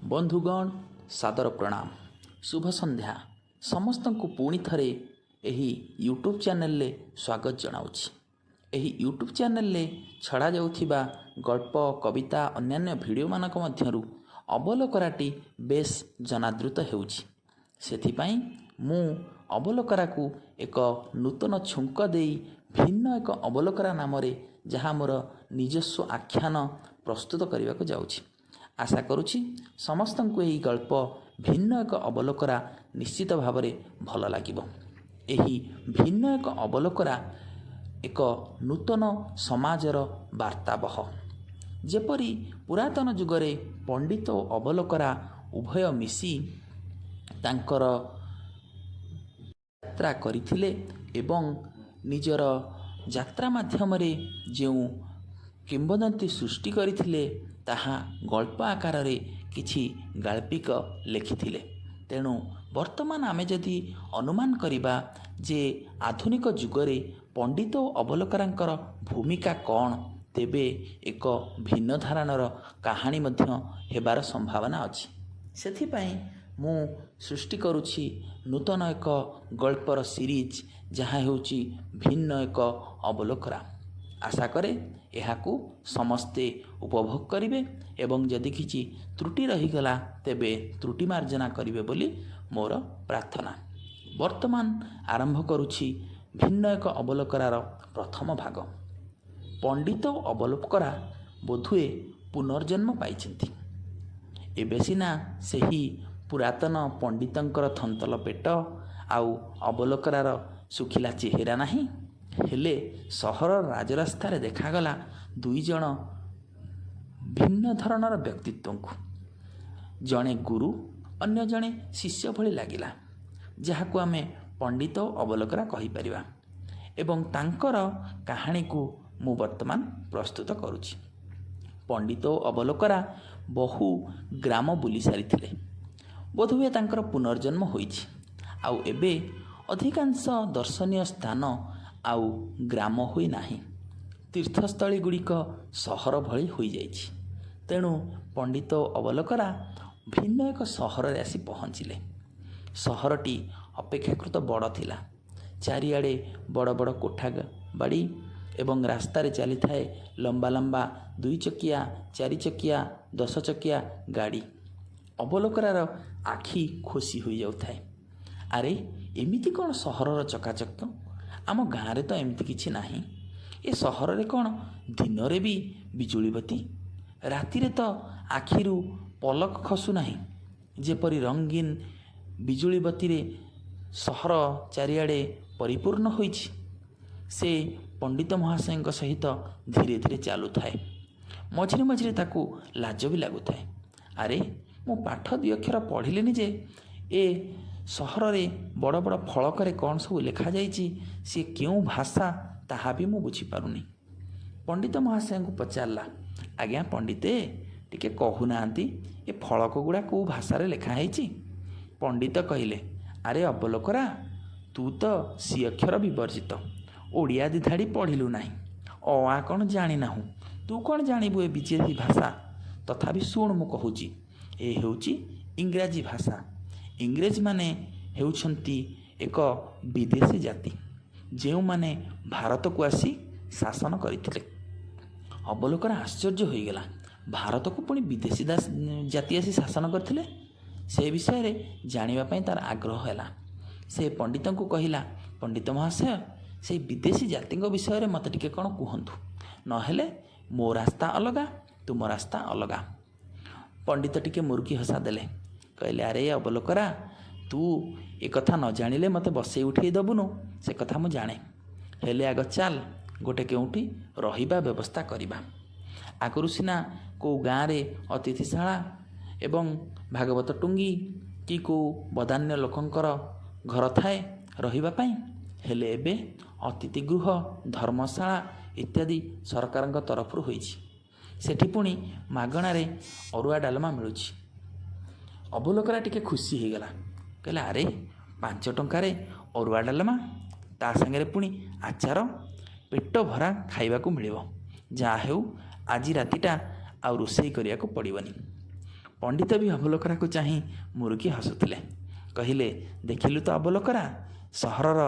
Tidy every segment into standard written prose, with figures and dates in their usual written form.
बंधुगण सादर प्रणाम शुभ संध्या समस्त को पुणी थे यही यूट्यूब चैनल रे स्वागत जनाऊँगी। यही यूट्यूब चैनल रे छड़ा जाउथिबा गल्प कविता अन्यान्य भिडियो मानक मध्यरु अवलोकराटी बेस जनादृत हेउछि। सेथिपाई मु अवलोकरा को एक नूतन छुंक देई भिन्न एक अवलोकरा नाम जहाँ मोर निजस्व आख्यान प्रस्तुत करने को जाउछि। आशा करुछि समस्त को यही गल्प भिन्न एक अवलोकरा निश्चित भाव भल लागिबो। यही भिन्न एक अवलोकरा एक नूतन समाजर वार्तावह। जेपरी पुरातन जुगरे पंडित और अवलोकरा उभय मिसी तांकर यात्रा करिथिले एवं निजर यात्रा माध्यम रे जो किंवदंती सृष्टि करिथिले ताहा गल्प आकार रे किछि गाल्पिक लिखिथिले। तेणु वर्तमान आमे जदि अनुमान करिबा जे आधुनिक जुगरे पंडित और अवलोकरांकर भूमिका कौन, तेबे एक भिन्न धारणर कहानी मध्य हेबार संभावना अछि। सेथिपाई मु सृष्टि करुछि नूतन एक गल्पर सीरीज जहाँ हेउछि भिन्न एक अवलोकरा। आशा करे एहाकू समस्ते उपभोग करिवे एवं जदि किछि त्रुटि रहीगला तेबे त्रुटि मार्जना करिवे बोली मोर प्रार्थना। वर्तमान आरंभ करुछि भिन्न एक अवलोकरार प्रथम भाग। पंडित अवलोकरा बोधुए पुनर्जन्म पाइछन्ति। एबे सिना सेही पुरातन पंडितंकर थंतल पेट आउ अवलोकरार सुखिला चेहरा नाही। हेले सहर राजरास्तार देखागला दुई जण भिन्न धरणर व्यक्तित्व को। जणे गुरु अन्य जणे शिष्य भली लागिला, जहाकू आमे पंडित अवलोकरा कहि परिबा। एवं तांकर कहानी को मु वर्तमान प्रस्तुत करुछि। पंडित अवलोकरा बहु ग्राम बुली सारिथिले। बोधहुए तांकर पुनर्जन्म होइछि। आउ एबे अधिकांश दर्शनीय स्थान आउ ग्राम होई नाही, तीर्थस्थली गुड़िक सहर भली होई जाइछि। तेणु पंडित अवलोकरा भिन्न एक सहर रे आसी पहुँचिले। सहरटी अपेक्षाकृत बड़ थिला। चारिआडे बड़ बड़ कोठा बाड़ी एवं रास्तार चली थाए लंबा लंबा 2 चकिया 4 चकिया 10 चकिया गाड़ी। अवलोकरार आखि खोसी हो जाउथाए। अरे एमिति कौन सहरर चकाचक? आम गाँव तो एमती किछि नाही। ए सहर रे कौन दिन रे भी बिजुली बत्ती, राति रे तो आखिरु पलक खसु नाही। जेपरी रंगीन बिजुली बत्ती रे सहर चारिआडे परिपूर्ण होइछि। से पंडित महाशय सहित धीरे धीरे चलु थाए। मझिरे मझिरे ताकू लाज भी लागु थाए। अरे मु पाठ 2 अक्षर पढ़िलेनि जे ए सहर रे बड़ बड़ फलक रे कौन सब लिखा जाइछि, सी क्यों भाषा ताहा भी मु बुझी पारुनी। पंडित महाशय को पचारला, आज्ञा पंडिते टिके कहूनाहांती ए फलक गुड़ा को भाषा रे लिखा है? पंडित कहिले, अरे अवलोकरा तू तो सी अक्षर विवर्जित, ओडिया दिधाड़ी पढ़िलु नाही, आ कौन जानी नाहु, तू कौन जानिबु ए विदेशी भाषा? तथापि शुण मु कहूची, ए हेउची इंग्राजी भाषा। इंग्रेज माने हेउछंती एक विदेशी जाति जो माने भारत को आसी शासन करथिले। अवलोकरा आश्चर्य होइगला। भारत को पुणी विदेशी जाति आसी शासन करथिले? से विषय रे जानिबा पई तार आग्रह हैला। से पंडित को कहिला, पंडित महाशय से विदेशी जाति विषय रे मते टिके कोन कुहंतु, नहेले मो रास्ता अलगा तुम रास्ता अलगा। पंडित टिके मुर्की हसा देले, कहले, अरे अवलोकरा तू ए कथा न जानिले मते बसई उठेई दबुनु, से कथा मु जाने। हेले आग चाल गोटे केउठी रहिबा व्यवस्था करिबा। आगरु सिना को गाँव रे अतिथिशाला एवं भागवत टुंगी कि को बदान्य लोकंकर घर थाए रहिबा पई। हेले एबे अतिथि गृह धर्मशाला इत्यादि सरकार तरफ होइछि। सेठी पुणी मागणारे अरुआ डालमा मिलुछि। अवलोकरा टिके खुशी हो गला। कहला, अरे 5 टंकारे अरुआ डालमा ता संगे पुणी आचार पेट भरा खाइबा को मिलिबो। जा हेउ आज रातिटा आ रोषेई करिया को पड़िबनी। ପଣ୍ଡିତ ବି ଅବଲୋକରାକୁ ଚାହିଁ ମୁରୁକି ହସୁଥିଲେ। କହିଲେ, ଦେଖିଲୁ ତ ଅବଲୋକରା, ସହରର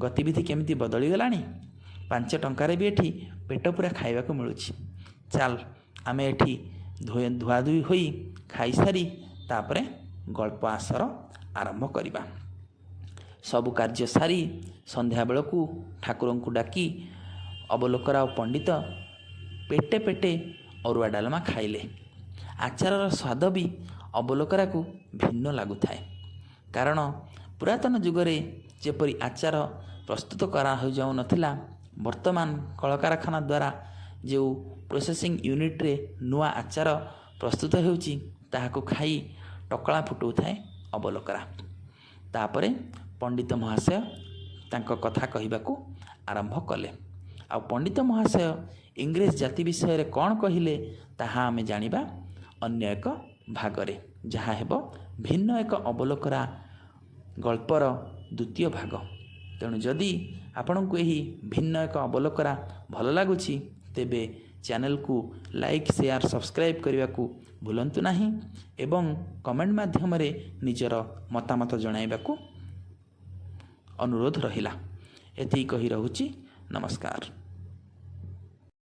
ଗତିବିଧି କେମିତି ବଦଳିଗଲାଣି। 5 ଟଙ୍କାରେ ବି ଏଠି ପେଟ ପୂରା ଖାଇବାକୁ ମିଳୁଛି। ଚାଲ ଆମେ ଏଠି ଧୁଆଧୁଇ ହୋଇ ଖାଇସାରି ତାପରେ ଗଳ୍ପ ଆସର ଆରମ୍ଭ କରିବା। ସବୁ କାର୍ଯ୍ୟ ସାରି ସନ୍ଧ୍ୟାବେଳକୁ ଠାକୁରଙ୍କୁ ଡାକି ଅବଲୋକରା ଓ ପଣ୍ଡିତ ପେଟେ ପେଟେ ଅରୁଆ ଡାଲମା ଖାଇଲେ। ଆଚାରର ସ୍ୱାଦ ବି ଅବଲୋକରାକୁ ଭିନ୍ନ ଲାଗୁଥାଏ। କାରଣ ପୁରାତନ ଯୁଗରେ ଯେପରି ଆଚାର ପ୍ରସ୍ତୁତ କରାଯାଉନଥିଲା, ବର୍ତ୍ତମାନ କଳକାରଖାନା ଦ୍ୱାରା ଯେଉଁ ପ୍ରୋସେସିଂ ୟୁନିଟ୍ରେ ନୂଆ ଆଚାର ପ୍ରସ୍ତୁତ ହେଉଛି, ତାହାକୁ ଖାଇ ଟକଳା ଫୁଟଉଥାଏ ଅବଲୋକରା। ତାପରେ ପଣ୍ଡିତ ମହାଶୟ ତାଙ୍କ କଥା କହିବାକୁ ଆରମ୍ଭ କଲେ। ଆଉ ପଣ୍ଡିତ ମହାଶୟ ଇଂରେଜ ଜାତି ବିଷୟରେ କ'ଣ କହିଲେ ତାହା ଆମେ ଜାଣିବା ଅନ୍ୟ ଏକ ଭାଗରେ, ଯାହା ହେବ ଭିନ୍ନ ଏକ ଅବଲୋକରା ଗଳ୍ପର ଦ୍ୱିତୀୟ ଭାଗ। ତେଣୁ ଯଦି ଆପଣଙ୍କୁ ଏହି ଭିନ୍ନ ଏକ ଅବଲୋକରା ଭଲ ଲାଗୁଛି, ତେବେ ଚ୍ୟାନେଲକୁ ଲାଇକ୍, ସେୟାର, ସବସ୍କ୍ରାଇବ୍ କରିବାକୁ ଭୁଲନ୍ତୁ ନାହିଁ ଏବଂ କମେଣ୍ଟ ମାଧ୍ୟମରେ ନିଜର ମତାମତ ଜଣାଇବାକୁ ଅନୁରୋଧ ରହିଲା। ଏତିକି କହି ରହୁଛି। ନମସ୍କାର।